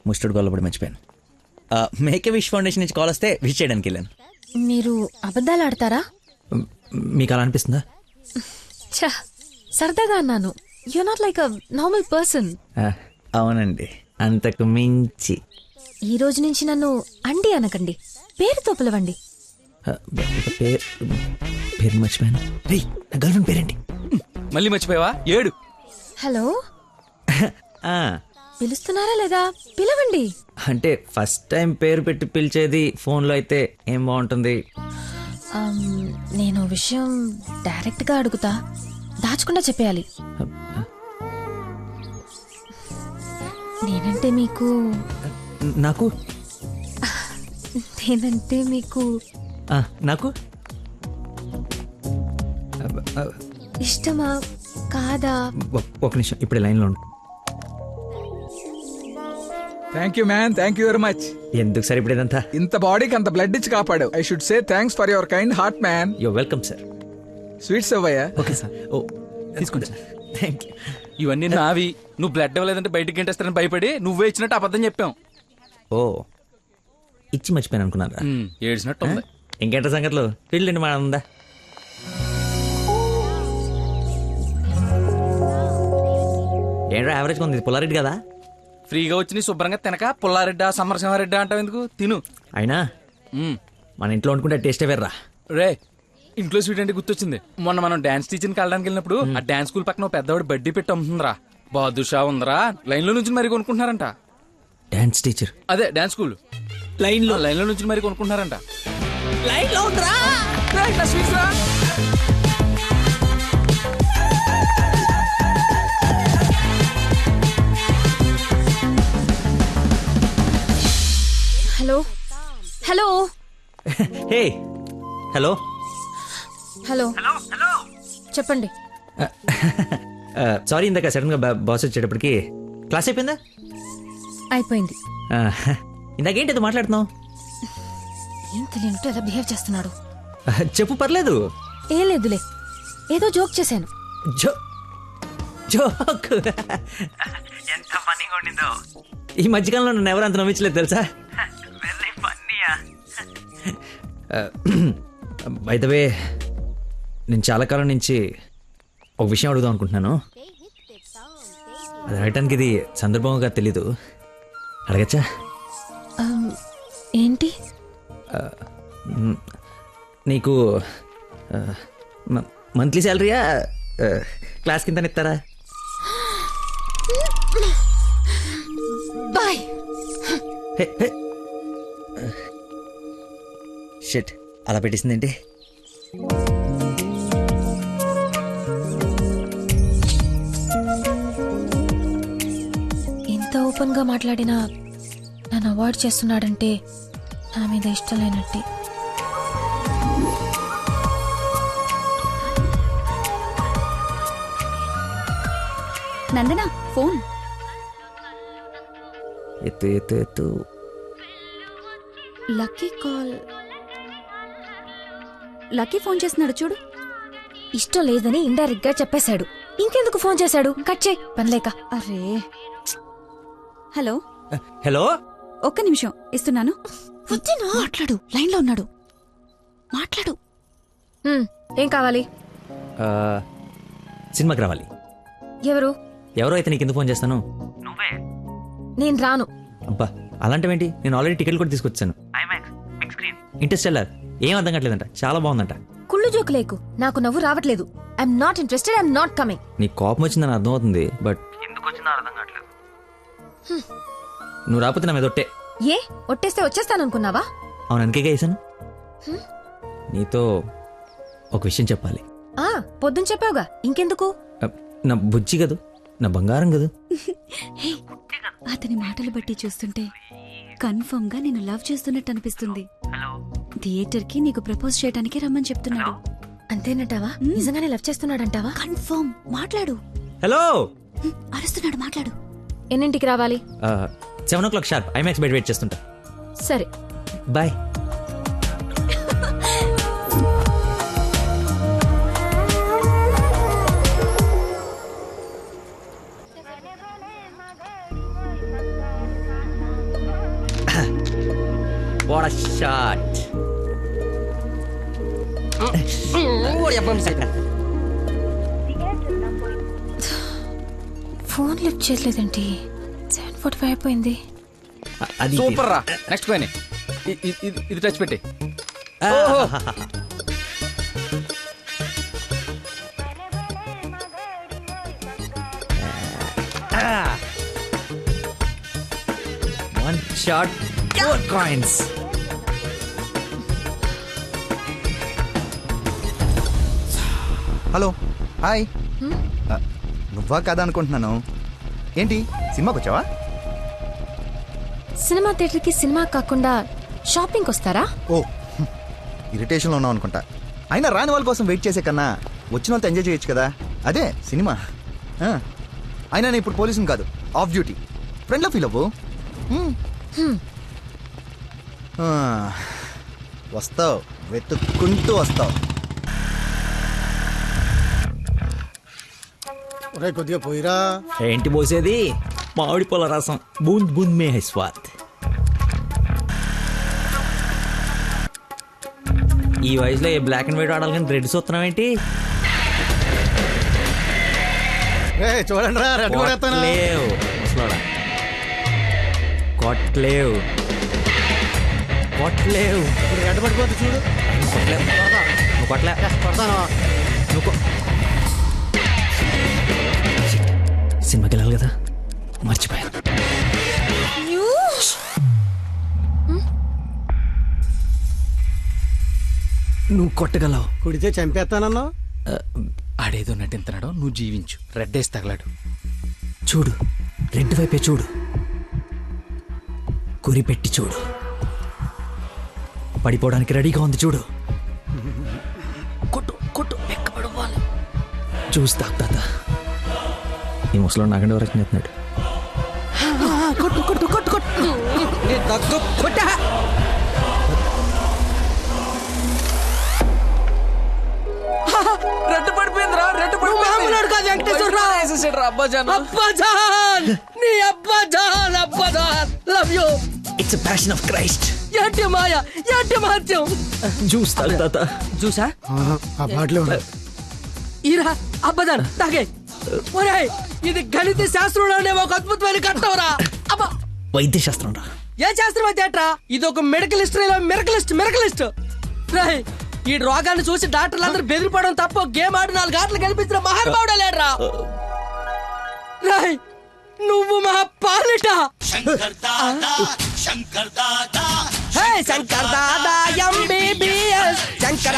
ముస్టుడు గొల్లపడి మర్చిపోయాను. మేకే wish foundation నుంచి call వస్తే విష్ చేయడానికి వెళ్ళాను. మీరు అబద్ధాలు ఆడతారా? మీకు అలా అనిపిస్తుందా? ఛ, సరదాగా అన్నాను. You not like a normal person. అవునండి, అంతకు మించి. ఈ రోజు నుంచి నన్ను అండి అనకండి, పేరుతో పిలవండి. పేరు మర్చిపోయాను. రే, నా గర్ల్ ఫ్రెండ్ పేరేంటి? మళ్ళీ మర్చిపోయావా? ఏడు. హలో, పిలుస్తున్నారా లేదా? పిలవండి. అంటే ఫస్ట్ టైం పేరు పెట్టి పిలిచేది ఫోన్లో అయితే ఏం బాగుంటుంది? నేను విషయం డైరెక్ట్ గా అడుగుతా, దాచకుండా చెప్పేయాలి. నేనంటే మీకు నాకు నేనంటే మీకు నాకు ఇష్టమా కాదా? ఒక నిమిషం, ఇప్పుడు లైన్లో ఉండు. Thank you man, thank you very much. ఎందుకు సార్ ఇప్పుడు ఇదంతా? ఇంత బాడీకి అంత బ్లడ్ ఇచ్చి కాపాడు. I should say thanks for your kind heart man. Yo welcome sir. Sweets అవ్వయ్యా. Okay sir. ఓ తీసుకోండి సార్. Thank you. ఇవన్నీ నావి. నువ్వు బ్లడ్ ఇవ్వలేదంటే బయటికి గంటేస్తారని భయపడి నువ్వే ఇచ్చినట్టు అబద్ధం చెప్పాం. ఓ, ఇచ్చి మర్చిపోయాను అనుకున్నారా? ఏడ్చినట్టు ఉంది. ఇంకేంట సంగతులు? ఫీల్డ్ మా ఉందా? ఏంట్రా యావరేజ్ ఉంది, పుల్లారెడ్డి కదా? ఫ్రీగా వచ్చి నీ శుభ్రంగా తినక పుల్లారెడ్డా సమరసింహారెడ్డా అంటావు ఎందుకు? తిను. అయినా మన ఇంట్లో వండుకుంటే టేస్టే వేర్రా. రే, ఇంట్లో స్వీట్ అంటే గుర్తొచ్చింది. మొన్న మనం డాన్స్ టీచర్కి వెళ్ళడానికి వెళ్ళినప్పుడు ఆ డాన్స్ స్కూల్ పక్కన పెద్దవాడు బడ్డీ పెట్టి అమ్ముతుందిరా. బాదుషా ఉందరా. లైన్ లో నుంచి మరి కొనుక్కుంటున్నారంట. Dance teacher? అదే డాన్స్ స్కూల్. లైన్ లో నుంచి మరి కొనుక్కుంటున్నారంట. లైన్ లో ఉందిరా. Hello hello hey hello hello చెప్పండి. సారీ, ఇందాక సడన్ గా బాస్ వచ్చేటప్పటికి క్లాస్ అయిపోయిందా? అయిపోయింది. ఇందాకేంటి అది మాట్లాడుతున్నావు? ఏం తెలియనట్టు ఎలా బిహేవ్ చేస్తున్నాడు. చెప్పు, పర్లేదు. ఏం లేదులే, ఏదో జోక్ చేశాను. జోక్ ఎంత ఫన్నీగా ఉండిందో. ఈ మధ్యకాలంలో నన్ను ఎవరు అంత నమ్మించలేదు తెలుసా? వెరీ ఫన్నీయా. బై ద వే, నేను చాలా కాలం నుంచి ఒక విషయం అడుగుదాం అనుకుంటున్నాను. అది అడగటానికి ఇది సందర్భంగా తెలీదు. అడగచ్చా? ఏంటి? నీకు మంత్లీ శాలరీయా, క్లాస్ కింద ఇస్తారా? బాయ్. షిట్, అలా పెట్టేసిందేంటి? ఇంత ఓపెన్ గా మాట్లాడినా నన్ను అవాయిడ్ చేస్తున్నాడంటే నా మీద ఇష్టం లేనట్టే. నందన ఫోన్. ఎత్తు ఎత్తు ఎత్తు. Lucky call. లక్కీ ఫోన్ చేస్తున్నాడు చూడు. ఇష్టం లేదని ఇండైరెక్ట్ గా చెప్పేశాడు. ఇంకెందుకు ఫోన్ చేశాడు? కట్ చేయి, పనిలేక. అరే, హలో హలో, ఒక్క నిమిషం ఇస్తున్నాను. మాట్లాడు, లైన్ లో ఉన్నాడు. మాట్లాడు. ఏం కావాలి? సినిమాకి రావాలి. ఎవరు? ఎవరో అయితే నీకు ఎందుకు ఫోన్ చేస్తాను? నేను రాను. అబ్బా, అలాంటివేంటి? నేను ఆల్రెడీ టికెట్ కూడా తీసుకొచ్చాను. ఇంటర్స్టెల్లార్ ఏం అర్థం కావట్లేదంట, చాలా బాగుందంట. కుళ్ళు జోకు లేకు, నాకు నవ్వు రావట్లేదు. I'm not interested, I'm not coming. నీ కోపం వచ్చిందని అర్థం అవుతుంది, బట్ ఎందుకు వచ్చిందో అర్థం కావట్లేదు. నువ్వు రాకపోతే నా మీద ఒట్టే. ఏ ఒట్టేస్తే వచ్చేస్తాననుకున్నావా? అవును, అందుకే వేసాను. నీతో ఒక విషయం చెప్పాలి. పొద్దున చెప్పావుగా, ఇంకెందుకు? నా బుజ్జి కదూ, నా బంగారం కదూ. అతని మాటలు బట్టి చూస్తుంటే కన్ఫర్మ్ గా నేను లవ్ చేస్తున్నట్టు అనిపిస్తుంది. థియేటర్ కి నీకు ప్రపోజ్ చేయడానికి రమ్మని చెప్తున్నాడు. అంతేనంటావా? నిజంగానే లవ్ చేస్తున్నాడంటావా? కన్ఫర్మ్. మాట్లాడు. హలో. అరుస్తున్నాడు, మాట్లాడు. ఎన్నింటికి రావాలి? 7 o'clock షార్ప్ ఐమాక్స్ బయట వెయిట్ చేస్తుంటా. సరే, bye. What a shot. Phone lift చేయలేదండి. 7:45 అయిపోయింది. అది సూపర్ రా. నెక్స్ట్ పైన ఇది టచ్ పెట్టి. One shot 4 coins. Hello hi నువ్వా కదా అనుకుంటున్నాను. ఏంటి సినిమాకి వచ్చావా? సినిమా థియేటర్కి సినిమా కాకుండా షాపింగ్కి వస్తారా? ఓ ఇరిటేషన్లో ఉన్నావు అనుకుంటా. అయినా రాని వాళ్ళ కోసం వెయిట్ చేసే కన్నా వచ్చిన వాళ్ళతో ఎంజాయ్ చేయొచ్చు కదా, అదే సినిమా. అయినా నేను ఇప్పుడు పోలీసుని కాదు, ఆఫ్ డ్యూటీ. ఫ్రెండ్లో ఫీల్ అవ్వు. వస్తావు, వెతుక్కుంటూ వస్తావు. కొద్దిగా పోయిరా. ఏంటి పోసేది? మామిడి పొల రసం. బూంద్ బూంద్ మే హై స్వాద్. ఈ వయసులో ఏ బ్లాక్ అండ్ వైట్ ఆడాలి కానీ రెడ్ చూస్తున్నావు ఏంటి? చూడండి రా, రెడ్ కూడా ఎత్తాను. కొట్లేవు ముసలోడా, కొట్లేవు కొట్లేవు. ఇప్పుడు రెడ్ పడిపోతే చూడు. కొట్లేవు నువ్వు కొట్లే. కొడతాను. నువ్వు సినిమాకి వెళ్ళాలి కదా, మర్చిపోయాను. నువ్వు కొట్టగలవు. కుడితే చంపేస్తానన్నా. ఆడేదో నటింతనాడో, నువ్వు జీవించు. రెడ్ వేసి తగలాడు. చూడు, రెడ్ వైపే చూడు, గురి పెట్టి చూడు. పడిపోవడానికి రెడీగా ఉంది చూడు. కొట్టు కొట్టు, ఎక్కబడవాలి. చూస్తా తాత. ఈ ముసలో నాగండి వరకు నెత్తున్నాడు. కొట్టు కొట్టు కొట్టు కొట్టు. కొట్టా. రెడ్ పడిపోయిందిరా. రెడ్ పడిపోయింది. It's passion of Christ. ఏంటి మాయ, ఏంటి మహత్యం. చూస్తా తాత. చూసా ఆ బాటిలో ఈరా అబ్బదాన్ తాగే. ఒరేయ్, ఇది గణిత శాస్త్రంలోనే ఒక అద్భుతమైన కట్టవరా. అబ్బా, వైద్య శాస్త్రం రా. ఏ శాస్త్రం అయితే ఏట్రా? ఇది ఒక మెడికల్ హిస్టరీలో మెరకలిస్ట్. రేయ్, ఈ రోగాన్ని చూసి డాక్టర్లు అందరూ బెదిరిపోవడం తప్ప గేమ్ ఆడి 4 గంటలు కనిపించిన మహానుభావుడే లేడ్రా. రేయ్, నువ్వు మా పాలిట శంకర్ దాదా MBBS శంకర్